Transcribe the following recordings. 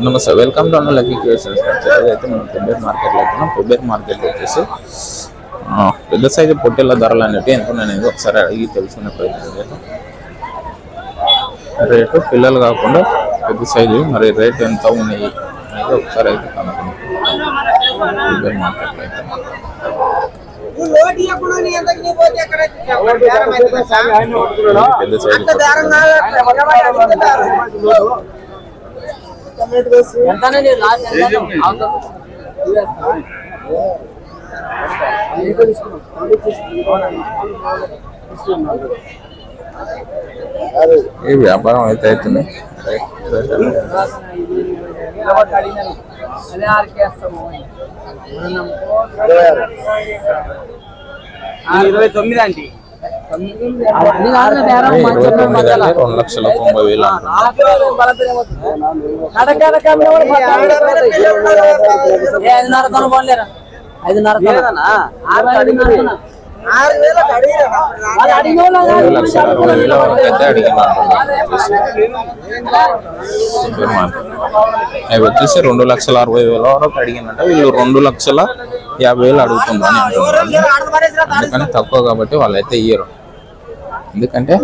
నమస్తే, welcome to lucky creations. అయితే మనం పెబ్బేర్ మార్కెట్లో అవుతున్నాం. పెబ్బేర్ మార్కెట్ వచ్చేసి పెద్ద సైజు పొట్టేళ్ళ ధరలు అనేవి ఎంత అనేది ఒకసారి అడిగి తెలుసుకునే ప్రయత్నం చేద్దాం. రేటు పిల్లలు కాకుండా పెద్ద సైజు మరి రేట్ ఎంత ఉన్నాయి అనేది ఒకసారి అయితే కనుక్కుంటాం. పెబ్బేర్ మార్కెట్లో అయితే పెద్ద సైజు ఈ వ్యాపారం అయితే అవుతుంది. 29 అండి. 2,90,000 అవి వచ్చేసి 2,60,000 వరకు అడిగినట్ట. వీళ్ళు 2,50,000 అడుగుతుందని అంటున్నారు. అందుకని తక్కువ కాబట్టి వాళ్ళైతే ఇయ్యరు. ఎందుకంటే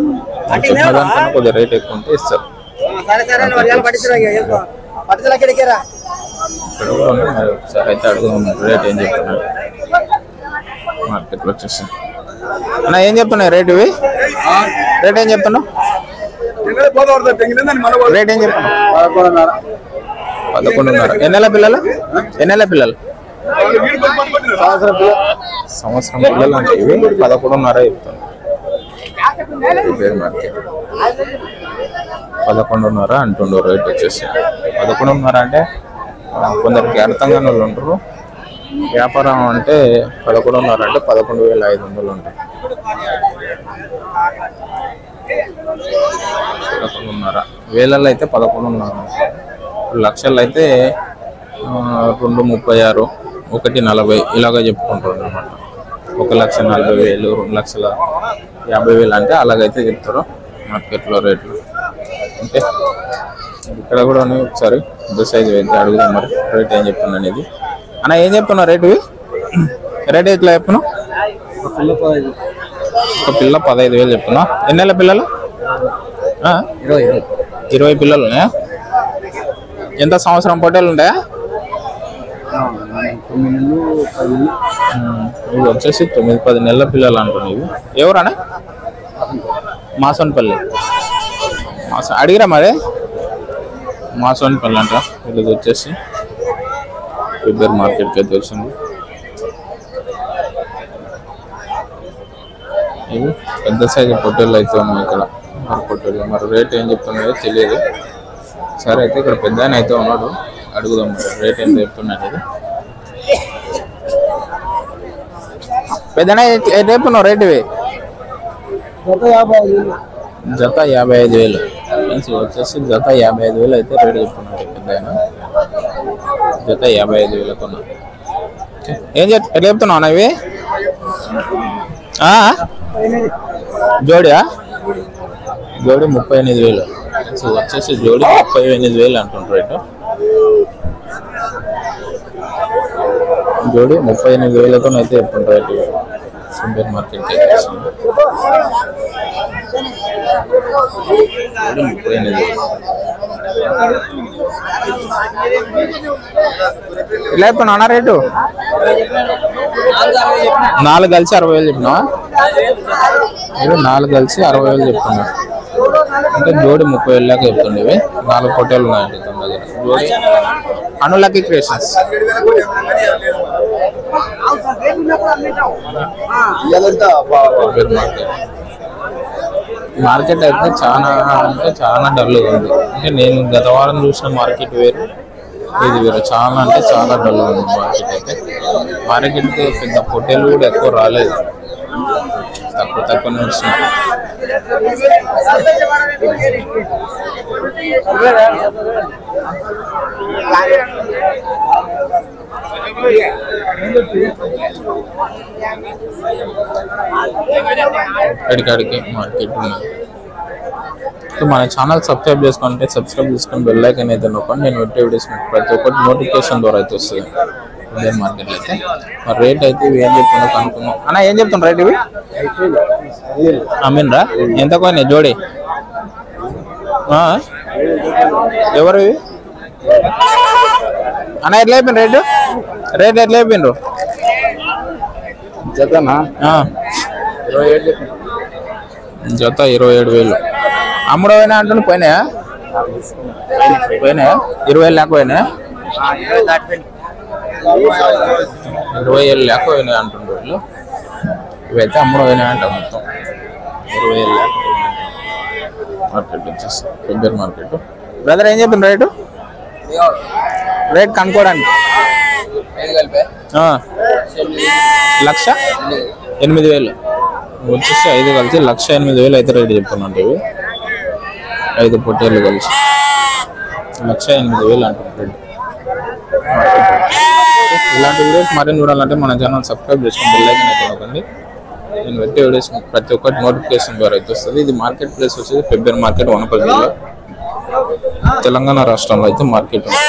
చెప్పిన కొద్దిగా రేట్ ఎక్కువ ఉంటే ఇస్తారు. ఇక్కడ కూడా ఉన్నాయి. ఒకసారి అయితే అడుగుతున్నారు రేట్ ఏం చెప్తున్నారు మార్కెట్లో వచ్చేసి. అన్న ఏం చెప్తున్నాయి రేట్? ఇవి రేట్ ఏం చెప్తున్నావు? రేట్ ఏం చెప్తున్నావు? 11,500. ఎన్నెల పిల్లలు? సంవత్సరం పిల్లలు అంటే ఇవి 11,500 చెప్తాను. 11,500 అంటుండ్రు రేట్ వచ్చేసి. 11,500 అంటే కొందరికి అర్థం కాని వాళ్ళు ఉంటారు. వ్యాపారం అంటే 11,500 అంటే 11,500 ఉంటాయి. 11,500 వేలల్లో అయితే 11,500. లక్షల్లో అయితే 2,36, 1,40 ఇలాగా చెప్పుకుంటారు అన్నమాట. 1,40,000, 2,50,000 అంటే అలాగైతే చెప్తారు మార్కెట్లో రేట్లు. అంటే ఇక్కడ కూడా ఒకసారి పెద్ద సైజు అయితే అడుగుదాం మరి రేట్ ఏం చెప్తున్నా అనేది. అన్న ఏం చెప్తున్నా రేటు? రేట్ ఎట్లా చెప్తున్నావు? ఒక పిల్ల 15,000 చెప్తున్నా. ఎన్నెల పిల్లలు? 20 పిల్లలు ఉన్నాయా? ఎంత సంవత్సరం పొట్టేలు ఉంటాయా? ఇవి వచ్చేసి 9-10 నెలల పిల్లలు అంటున్నాయి. ఇవి ఎవరన్నా? మాసోన్పల్లి. అడిగిరా మరి? మాసోన్పల్లి అంట. వీళ్ళది వచ్చేసి పెబ్బేర్ మార్కెట్కి అయితే వచ్చింది. ఇవి పెద్ద సైజు పొట్టేళ్ళు అయితే ఉన్నాయి ఇక్కడ. పొట్టేళ్ళు మరి రేట్ ఏం చెప్తున్నాయో తెలియదు. సరే అయితే ఇక్కడ పెద్ద ఆయన అయితే ఉన్నాడు, అడుగుదాం మరి రేట్ ఏం చెప్తున్నాడు. పెద్దనే చెప్తున్నావు రేట్? ఇవి జత 55,000 వచ్చేసి జత 55,000 అయితే రేట్ చెప్తున్నాడు పెద్ద ఆయన. జత 55,000 కొన్నా. ఎట్లా చెప్తున్నావు అన్న ఇవి? జోడియా? జోడి 38,000 వచ్చేసి జోడి 38,000 అంటుంటారు రేటు. జోడి 38,000తో అయితే చెప్తుంటారు రేటు పెబ్బేర్ మార్కెట్. 38,000 ఇలా చెప్తున్నా అన్న రేటు? 4 కలిసి 60,000 చెప్పినావా? 4 కలిసి 60,000 చెప్తున్నారు. అంటే జోడి 30,000 దాకా చెప్తుండే. ఇవి 4 పొట్టేలు ఉన్నాయండి తన దగ్గర. జోడి లక్కీ క్రియేషన్స్. మార్కెట్ అయితే చాలా డల్గా ఉంది. అంటే నేను గత వారం చూసిన మార్కెట్ వేరు, ఇది వేరు. చాలా డల్గా ఉంది మార్కెట్ అయితే. మార్కెట్కి పెద్ద పొట్టేలు కూడా ఎక్కువ రాలేదు, తక్కువనే వచ్చినాయి. అడికాడికి మార్కెట్ ఉన్నది. మన ఛానల్ సబ్స్క్రైబ్ చేసుకొని బెల్ ఐకాన్ అయితే నొక్కండి. నేను పెట్టే వీడియోస్ ప్రతి ఒక్కటి నోటిఫికేషన్ ద్వారా అయితే వస్తుంది. ఇండియన్ మార్కెట్లో అయితే మరి రేట్ అయితే ఇవి ఏం చెప్తుందో కనుక్కున్నాం. అన్న ఏం చెప్తున్నా రేట్ ఇవి? అమీన్రా ఎంత పోయినాయి జోడి? ఎవరు ఇవి అన్న? ఎట్లా అయిపోయింది రేట్ ఎట్లా అయిపోయినరు? జతనా 27 జత 27,000. అమ్ముడు పోయినా అంటున్నా పోయినాయా? 20,000 లేక పోయినాయా? 20,000 లేక పోయినాయి అంటుండ్రు వీళ్ళు. ఇవైతే అమ్ముడు పోయినాయి అంట మొత్తం 20,000 లేక మార్కెట్ వచ్చేసి పెద్దర్ మార్కెట్. బ్రదర్ ఏం చెప్పింది రేట్ కనుక్కోడానికి? 1,08,000 వచ్చేసి 5 కలిసి 1,08,000 అయితే రేట్ చెప్తున్నాంట. ఇవి 5 పొట్టేళ్ళు కలిసి 1,08,000 అంటున్నారు. ఇలాంటి వీడియోస్ మరిన్ని చూడాలంటే మన ఛానల్ సబ్స్క్రైబ్ చేసుకుని బెల్ ఐకాన్ అయితే నొక్కండి. నేను పెట్టే వీడియోస్ ప్రతి ఒక్కటి నోటిఫికేషన్ ద్వారా అయితే వస్తుంది. ఇది మార్కెట్ ప్లేస్ వచ్చేసి పెబ్బేరు మార్కెట్, వనపర్తి జిల్లా, తెలంగాణ రాష్ట్రంలో అయితే మార్కెట్ ఉంది.